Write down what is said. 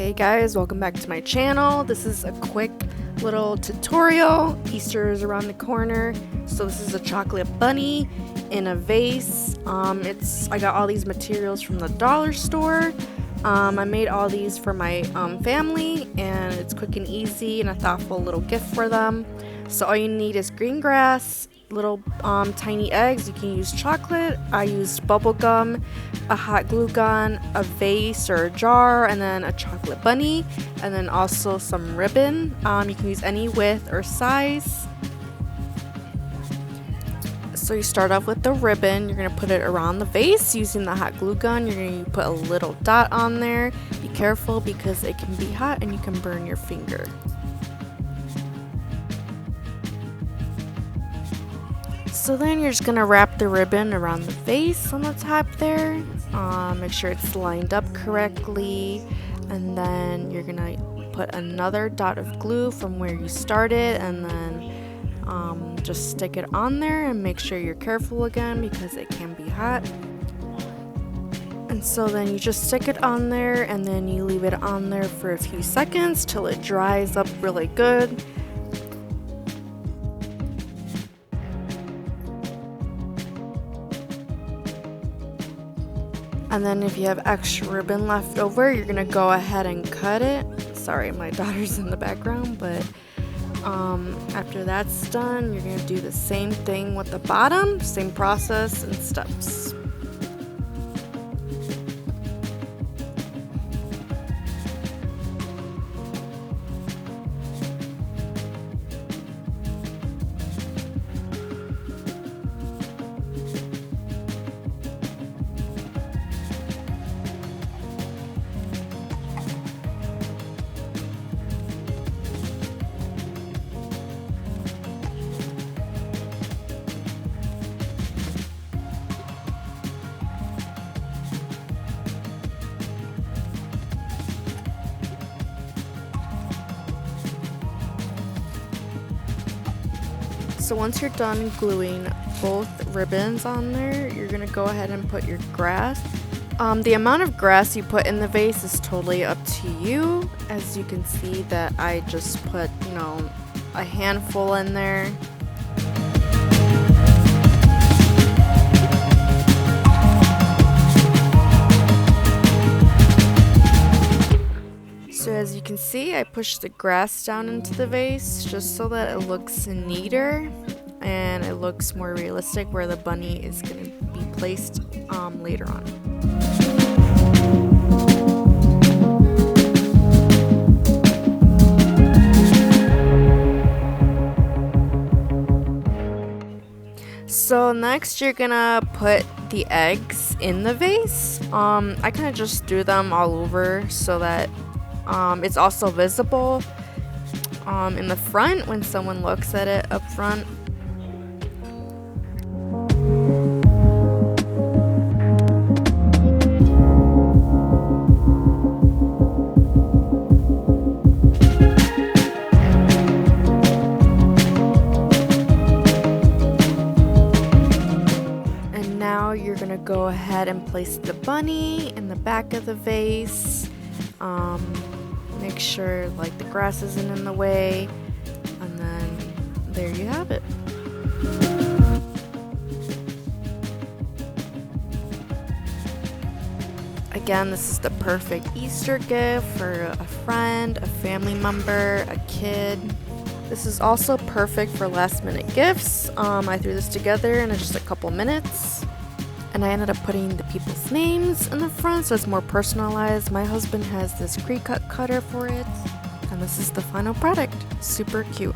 Hey guys, welcome back to my channel. This is a quick little tutorial. Easter is around the corner, so this is a chocolate bunny in a vase. I got all these materials from the dollar store. I made all these for my family, and it's quick and easy and a thoughtful little gift for them. So all you need is green grass, little tiny eggs. You can use chocolate. I used bubble gum, a hot glue gun, a vase or a jar, and then a chocolate bunny, and then also some ribbon. You can use any width or size. So you start off with the ribbon. You're going to put it around the vase using the hot glue gun. You're going to put a little dot on there. Be careful because it can be hot and you can burn your finger. So then you're just going to wrap the ribbon around the vase on the top there. Make sure it's lined up correctly. And then you're going to put another dot of glue from where you started, and then just stick it on there and make sure you're careful again because it can be hot. And so then you just stick it on there, and then you leave it on there for a few seconds till it dries up really good. And then if you have extra ribbon left over, you're gonna go ahead and cut it. Sorry, my daughter's in the background, but after that's done, you're gonna do the same thing with the bottom, same process and steps. So once you're done gluing both ribbons on there, you're going to go ahead and put your grass. The amount of grass you put in the vase is totally up to you. As you can see that I just put, a handful in there. So as you can see, I pushed the grass down into the vase just so that it looks neater and it looks more realistic where the bunny is going to be placed later on. So next you're gonna put the eggs in the vase. I kind of just threw them all over so that it's also visible in the front when someone looks at it up front. And now you're gonna go ahead and place the bunny in the back of the vase. Make sure the grass isn't in the way, and then there you have it. Again, this is the perfect Easter gift for a friend, a family member, a kid. This is also perfect for last minute gifts. I threw this together in just a couple minutes. And I ended up putting the people's names in the front so it's more personalized. My husband has this pre-cut cutter for it. And this is the final product. Super cute.